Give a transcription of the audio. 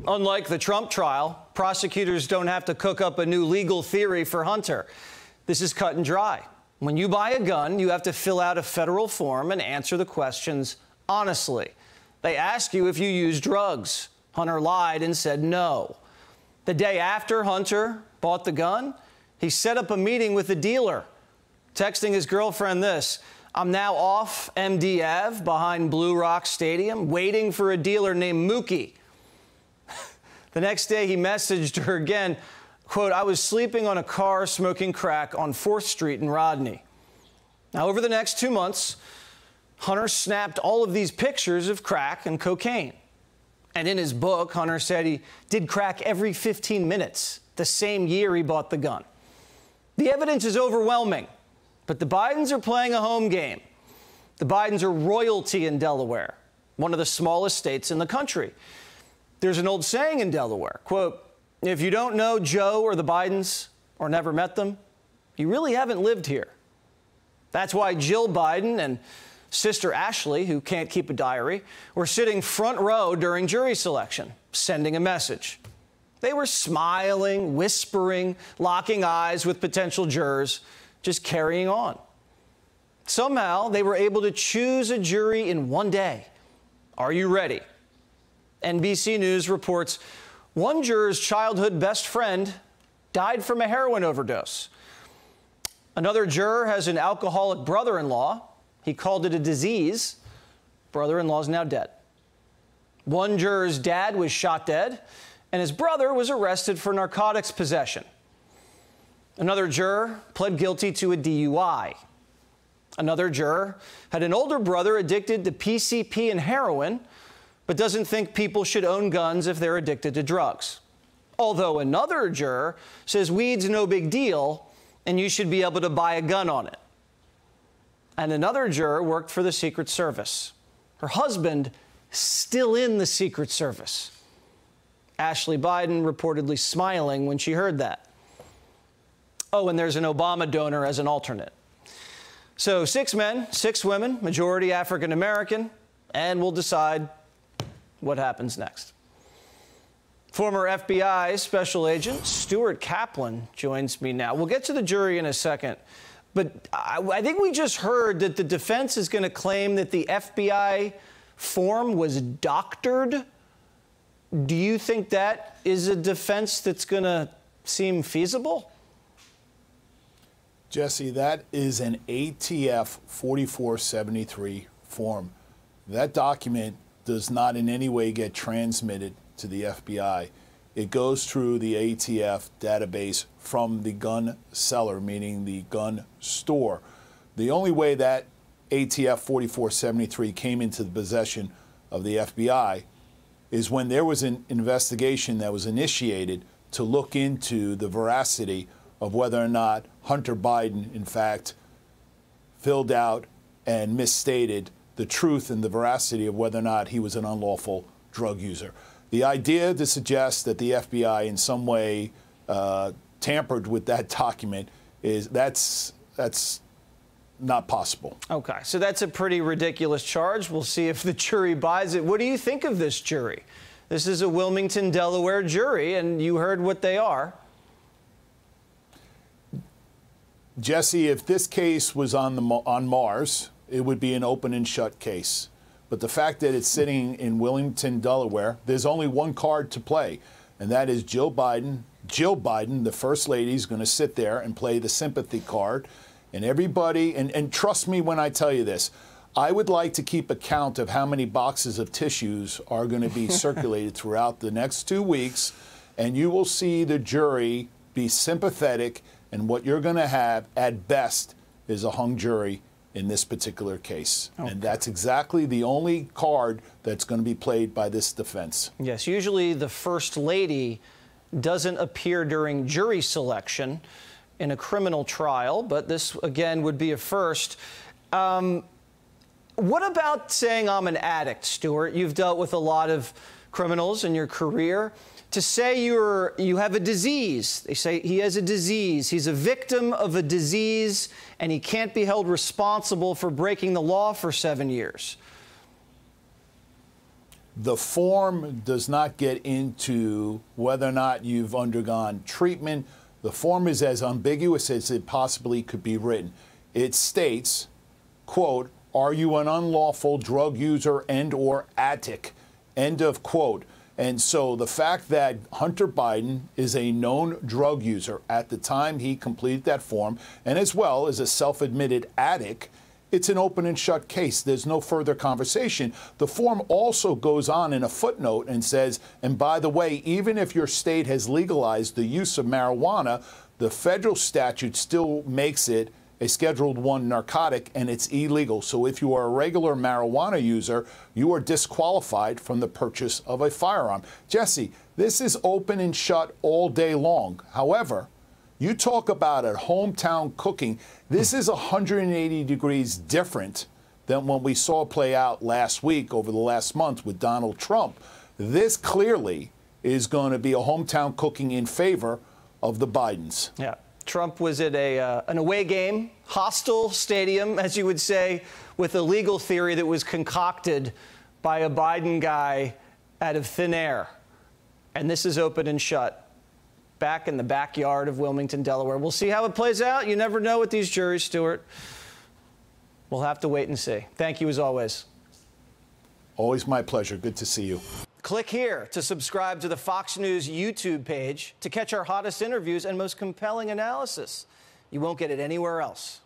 Unlike the Trump trial, prosecutors don't have to cook up a new legal theory for Hunter. This is cut and dry. When you buy a gun, you have to fill out a federal form and answer the questions honestly. They ask you if you use drugs. Hunter lied and said no. The day after Hunter bought the gun, he set up a meeting with the dealer, texting his girlfriend this: "I'm now off MD Ave behind Blue Rock Stadium, waiting for a dealer named Mookie." The next day, he messaged her again, quote, "I was sleeping on a car smoking crack on 4th Street in Rodney." Now, over the next 2 months, Hunter snapped all of these pictures of crack and cocaine. And in his book, Hunter said he did crack every 15 minutes, the same year he bought the gun. The evidence is overwhelming, but the Bidens are playing a home game. The Bidens are royalty in Delaware, one of the smallest states in the country. There's an old saying in Delaware, quote, "If you don't know Joe or the Bidens or never met them, you really haven't lived here." That's why Jill Biden and sister Ashley, who can't keep a diary, were sitting front row during jury selection, sending a message. They were smiling, whispering, locking eyes with potential jurors, just carrying on. Somehow, they were able to choose a jury in one day. Are you ready? NBC News reports one juror's childhood best friend died from a heroin overdose. Another juror has an alcoholic brother-in-law. He called it a disease. Brother-in-law is now dead. One juror's dad was shot dead, and his brother was arrested for narcotics possession. Another juror pled guilty to a DUI. Another juror had an older brother addicted to PCP and heroin, but doesn't think people should own guns if they're addicted to drugs. Although another juror says weed's no big deal and you should be able to buy a gun on it. And another juror worked for the Secret Service. Her husband still in the Secret Service. Ashley Biden reportedly smiling when she heard that. Oh, and there's an Obama donor as an alternate. So 6 men, 6 women, majority African American, and we'll decide what happens next. Former FBI Special Agent Stuart Kaplan joins me now. We'll get to the jury in a second, but I think we just heard that the defense is going to claim that the FBI form was doctored. Do you think that is a defense that's going to seem feasible? Jesse, that is an ATF 4473 form. That document does not in any way get transmitted to the FBI. It goes through the ATF database from the gun seller, meaning the gun store. The only way that ATF 4473 came into the possession of the FBI is when there was an investigation that was initiated to look into the veracity of whether or not Hunter Biden, in fact, filled out and misstated the truth and the veracity of whether or not he was an unlawful drug user. The idea to suggest that the FBI in some way tampered with that document is that's not possible. Okay, so that's a pretty ridiculous charge. We'll see if the jury buys it. What do you think of this jury? This is a Wilmington, Delaware jury, and you heard what they are. Jesse, if this case was on Mars, it would be an open and shut case. But the fact that it's sitting in Wilmington, Delaware, there's only one card to play, and that is Jill Biden. Jill Biden, the First Lady, is going to sit there and play the sympathy card. And everybody, and trust me when I tell you this, I would like to keep a count of how many boxes of tissues are going to be circulated throughout the next 2 weeks, and you will see the jury be sympathetic, and what you're going to have, at best, is a hung jury in this particular case. Okay. And that's exactly the only card that's going to be played by this defense. Yes, usually the First Lady doesn't appear during jury selection in a criminal trial, but this, again, would be a first. What about saying I'm an addict, Stuart? You've dealt with a lot of criminals in your career. To say you have a disease, they say he has a disease, he's a victim of a disease, and he can't be held responsible for breaking the law for 7 years. The form does not get into whether or not you've undergone treatment. The form is as ambiguous as it possibly could be written. It states, quote, "Are you an unlawful drug user and or addict?" End of quote. And so the fact that Hunter Biden is a known drug user at the time he completed that form, and as well as a self-admitted addict, it's an open and shut case. There's no further conversation. The form also goes on in a footnote and says, and by the way, even if your state has legalized the use of marijuana, the federal statute still makes it a Scheduled I narcotic, and it's illegal. So if you are a regular marijuana user, you are disqualified from the purchase of a firearm. Jesse, this is open and shut all day long. However, you talk about a hometown cooking. This is 180 degrees different than what we saw play out last week over the last month with Donald Trump. This clearly is going to be a hometown cooking in favor of the Bidens. Yeah. Trump was at an away game, hostile stadium, as you would say, with a legal theory that was concocted by a Biden guy out of thin air. And this is open and shut, back in the backyard of Wilmington, Delaware. We'll see how it plays out. You never know with these juries, Stuart. We'll have to wait and see. Thank you, as always. Always my pleasure. Good to see you. Click here to subscribe to the Fox News YouTube page to catch our hottest interviews and most compelling analysis. You won't get it anywhere else.